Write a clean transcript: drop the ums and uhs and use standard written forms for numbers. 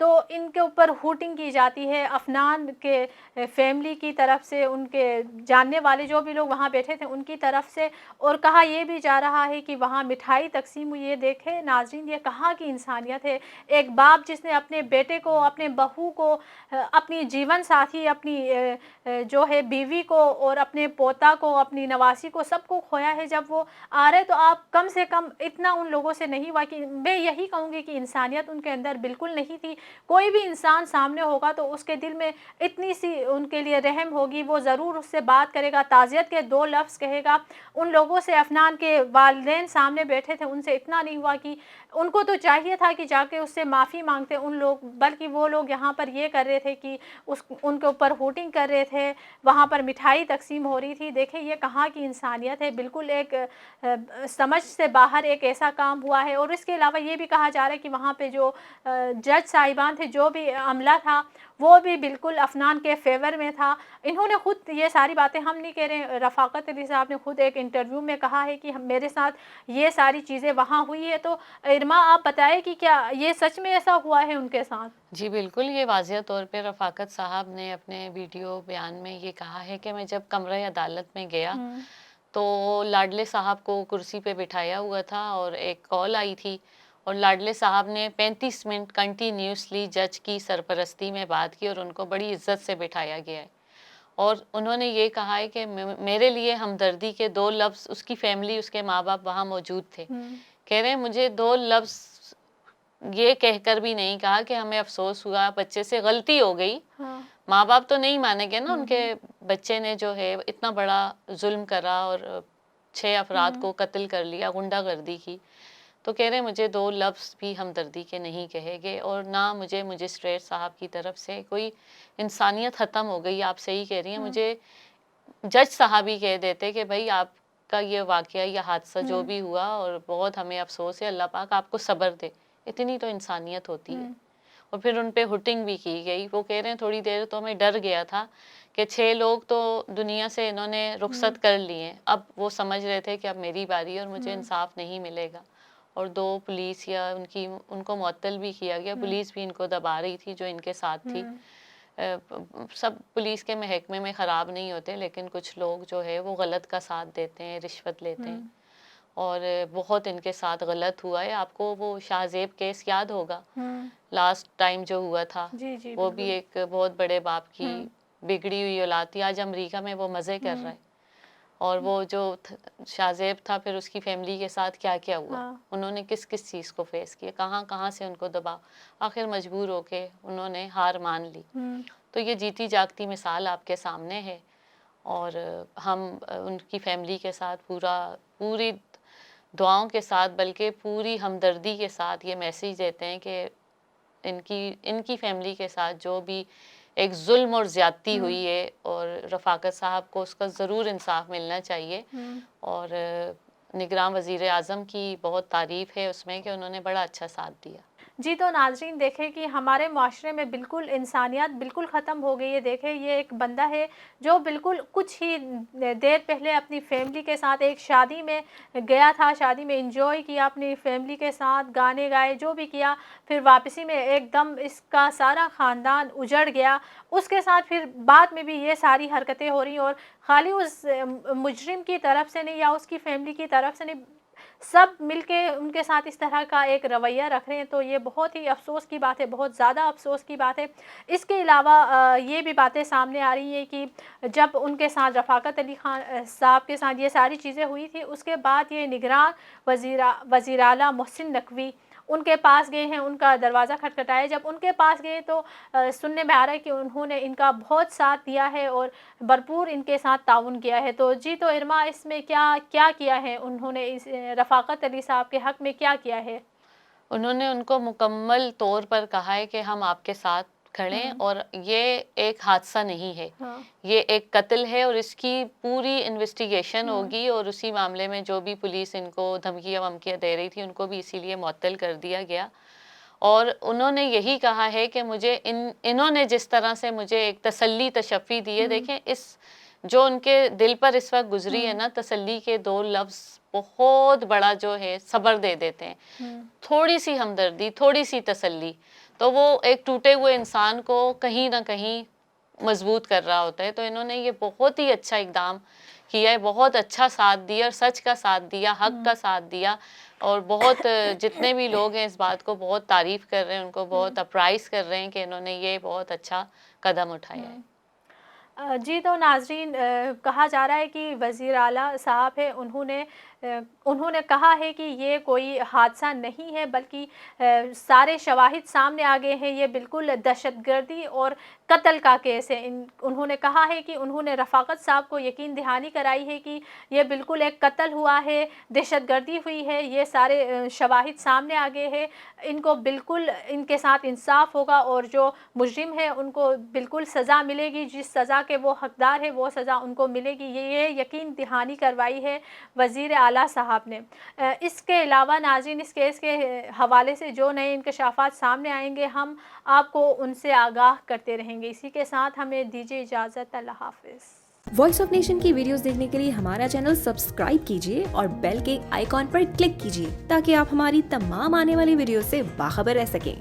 تو ان کے اوپر ہوٹنگ کی جاتی ہے افنان کے فیملی کی طرف سے، ان کے جاننے والے جو بھی لوگ وہاں بیٹھے تھے ان کی طرف سے، اور کہا یہ بھی جا رہا ہے کہ وہاں مٹھائی تقسیم ہوئی ہے۔ دیکھیں ناظرین، یہ کہاں کی انسانیت ہے، ایک باپ جس نے اپنے بیٹے کو، اپنے بہو کو، اپنی جیون ساتھی، اپنی جو ہے بیوی کو، اور اپنے پوتا کو، اپنی نواسی کو، سب کو کھویا ہے۔ جب وہ آ رہے تو آپ کم سے کم اتنا ان لوگوں سے نہیں ہوا کہ میں یہی کہوں گی کہ انسانیت ان کے اندر بالکل نہیں تھی۔ کوئی بھی انسان سامنے ہوگا تو اس کے دل میں اتنی سی ان کے لیے رحم ہوگی، وہ ضرور اس سے بات کرے گا، تعزیت کے 2 لفظ کہے گا۔ ان لوگوں سے، افنان کے والدین سامنے بیٹھے تھے، ان سے اتنا نہیں ہوا کہ ان کو تو چاہیے تھا کہ جا کے اس سے معافی مانگتے ان لوگ، بلکہ وہ لوگ یہاں پر یہ کر رہے تھے کہ ان کے اوپر ہوٹنگ کر رہے تھے، وہاں پر مٹھائی تقسیم ہو رہی تھی۔ دیکھیں یہ کہاں کی انسانیت ہے، بالکل ایک سمجھ سے باہر ایک ایسا کام ہوا ہے۔ اور اس کے علاوہ یہ بھی کہا جا رہا ہے کہ وہاں پہ جو جج صاحبان تھے، جو بھی عملہ تھا، وہ بھی بالکل افنان کے فیور میں تھا۔ انہوں نے خود یہ ساری باتیں ہم نہیں کہہ رہے ہیں، رفاقت علی صاحب نے خود ایک انٹرویو میں کہا ہے کہ میرے ساتھ یہ ساری چیزیں وہاں ہوئی ہے۔ تو ارما آپ بتائیں کہ کیا یہ سچ میں ایسا ہوا ہے ان کے ساتھ؟ جی بالکل، یہ واضح طور پہ رفاقت صاحب نے اپنے ویڈیو بیان میں یہ کہا ہے کہ میں جب کمرہ عدالت میں گیا تو لاڈلے صاحب کو کرسی پہ بٹھایا ہوا تھا اور ایک کال آئی تھی، اور لاڈلے صاحب نے 35 منٹ کنٹینیوسلی جج کی سرپرستی میں بات کی اور ان کو بڑی عزت سے بٹھایا گیا ہے۔ اور انہوں نے یہ کہا ہے کہ میرے لیے ہمدردی کے 2 لفظ، اس کی فیملی، اس کے ماں باپ وہاں موجود تھے، کہہ رہے ہیں مجھے 2 لفظ یہ کہہ کر بھی نہیں کہا کہ ہمیں افسوس ہوا، بچے سے غلطی ہو گئی۔ ماں باپ تو نہیں مانیں گے نا، ان کے بچے نے جو ہے اتنا بڑا ظلم کرا اور 6 افراد کو قتل کر لیا، غنڈہ گردی کی، تو کہہ رہے مجھے 2 لفظ بھی ہمدردی کے نہیں کہے گے، اور نہ مجھے مجسٹریٹ صاحب کی طرف سے کوئی انسانیت ختم ہو گئی۔ آپ صحیح کہہ رہی ہیں، مجھے جج صاحب ہی کہہ دیتے کہ بھائی آپ کا یہ واقعہ، یہ حادثہ جو بھی ہوا، اور بہت ہمیں افسوس ہے، اللہ پاک آپ کو صبر دے، اتنی تو انسانیت ہوتی ہے۔ اور پھر ان پہ ہٹنگ بھی کی گئی۔ وہ کہہ رہے ہیں تھوڑی دیر تو میں ڈر گیا تھا کہ 6 لوگ تو دنیا سے انہوں نے رخصت کر لیے، اب وہ سمجھ رہے تھے کہ اب میری باری ہے اور مجھے انصاف نہیں ملے گا۔ اور 2 پولیس یا ان کو معطل بھی کیا گیا، پولیس بھی ان کو دبا رہی تھی جو ان کے ساتھ تھی۔ سب پولیس کے محکمے میں خراب نہیں ہوتے، لیکن کچھ لوگ جو ہے وہ غلط کا ساتھ دیتے ہیں، رشوت لیتے ہیں، اور بہت ان کے ساتھ غلط ہوا ہے۔ آپ کو وہ شاہ زیب کیس یاد ہوگا، لاسٹ ٹائم جو ہوا تھا، وہ بھی ایک بہت بڑے باپ کی بگڑی ہوئی اولاد تھی، آج امریکہ میں وہ مزے کر رہا ہے۔ اور وہ جو شاہ زیب تھا، پھر اس کی فیملی کے ساتھ کیا کیا ہوا، انہوں نے کس کس چیز کو فیس کیا، کہاں کہاں سے ان کو دبا، آخر مجبور ہو کے انہوں نے ہار مان لی۔ تو یہ جیتی جاگتی مثال آپ کے سامنے ہے، اور ہم ان کی فیملی کے ساتھ پوری دعاؤں کے ساتھ، بلکہ پوری ہمدردی کے ساتھ یہ میسیج دیتے ہیں کہ ان کی فیملی کے ساتھ جو بھی ایک ظلم اور زیادتی ہوئی ہے، اور رفاقت صاحب کو اس کا ضرور انصاف ملنا چاہیے۔ اور نگراں وزیر اعظم کی بہت تعریف ہے اس میں کہ انہوں نے بڑا اچھا ساتھ دیا۔ جی تو ناظرین دیکھیں کہ ہمارے معاشرے میں بالکل انسانیت بالکل ختم ہو گئی ہے۔ دیکھیں یہ ایک بندہ ہے جو بالکل کچھ ہی دیر پہلے اپنی فیملی کے ساتھ ایک شادی میں گیا تھا، شادی میں انجوائے کیا اپنی فیملی کے ساتھ، گانے گائے، جو بھی کیا، پھر واپسی میں ایک دم اس کا سارا خاندان اجڑ گیا۔ اس کے ساتھ پھر بعد میں بھی یہ ساری حرکتیں ہو رہی ہیں، اور خالی اس مجرم کی طرف سے نہیں یا اس کی فیملی کی طرف سے نہیں، سب مل کے ان کے ساتھ اس طرح کا ایک رویہ رکھ رہے ہیں۔ تو یہ بہت ہی افسوس کی بات ہے، بہت زیادہ افسوس کی بات ہے۔ اس کے علاوہ یہ بھی باتیں سامنے آ رہی ہیں کہ جب ان کے ساتھ رفاقت علی خان صاحب کے ساتھ یہ ساری چیزیں ہوئی تھی، اس کے بعد یہ نگراں وزیر اعلیٰ محسن نقوی ان کے پاس گئے ہیں، ان کا دروازہ کھٹکھٹایا۔ جب ان کے پاس گئے تو سننے میں آ رہا ہے کہ انہوں نے ان کا بہت ساتھ دیا ہے اور بھرپور ان کے ساتھ تعاون کیا ہے۔ تو جی تو ارما اس میں کیا کیا ہے انہوں نے، اس رفاقت علی صاحب کے حق میں کیا کیا ہے؟ انہوں نے ان کو مکمل طور پر کہا ہے کہ ہم آپ کے ساتھ کھڑے، اور یہ ایک حادثہ نہیں ہے، یہ ایک قتل ہے، اور اس کی پوری انویسٹیگیشن ہوگی، اور اسی معاملے میں جو بھی پولیس ان کو دھمکیاں ومکیاں دے رہی تھی ان کو بھی اسی لیے معطل کر دیا گیا۔ اور انہوں نے یہی کہا ہے کہ انہوں نے جس طرح سے مجھے ایک تسلی تشفی دی ہے، دیکھیں اس جو ان کے دل پر اس وقت گزری ہے نا، تسلی کے 2 لفظ بہت بڑا جو ہے صبر دے دیتے ہیں، تھوڑی سی ہمدردی، تھوڑی سی تسلی۔ تو وہ ایک ٹوٹے ہوئے انسان کو کہیں نہ کہیں مضبوط کر رہا ہوتا ہے. تو انہوں نے یہ بہت ہی اچھا اقدام کیا ہے, بہت اچھا ساتھ دیا اور سچ کا ساتھ دیا, حق کا ساتھ دیا, اور بہت جتنے بھی لوگ ہیں اس بات کو بہت تعریف کر رہے ہیں, ان کو بہت اپرائز کر رہے ہیں کہ انہوں نے یہ بہت اچھا قدم اٹھایا ہے. جی تو ناظرین, کہا جا رہا ہے کہ وزیر اعلیٰ صاحب ہے, انہوں نے کہا ہے کہ یہ کوئی حادثہ نہیں ہے بلکہ سارے شواہد سامنے آ گئے ہیں, یہ بالکل دہشت گردی اور قتل کا کیس ہے. انہوں نے کہا ہے کہ انہوں نے رفاقت صاحب کو یقین دہانی کرائی ہے کہ یہ بالکل ایک قتل ہوا ہے, دہشت گردی ہوئی ہے, یہ سارے شواہد سامنے آ گئے ہیں, ان کو بالکل ان کے ساتھ انصاف ہوگا اور جو مجرم ہے ان کو بالکل سزا ملے گی, جس سزا کے وہ حقدار ہے وہ سزا ان کو ملے گی. یہ یقین دہانی کروائی ہے وزیر اعلیٰ صاحب نے. اس کے علاوہ ناظرین, اس کیس کے حوالے سے جو نئے انکشافات سامنے آئیں گے ہم آپ کو ان سے آگاہ کرتے رہیں گے. اسی کے ساتھ ہمیں دیجیے اجازت. اللہ حافظ. وائس آف نیشن کی ویڈیوز دیکھنے کے لیے ہمارا چینل سبسکرائب کیجیے اور بیل کے آئیکن پر کلک کیجیے تاکہ آپ ہماری تمام آنے والی ویڈیوز سے باخبر رہ سکیں.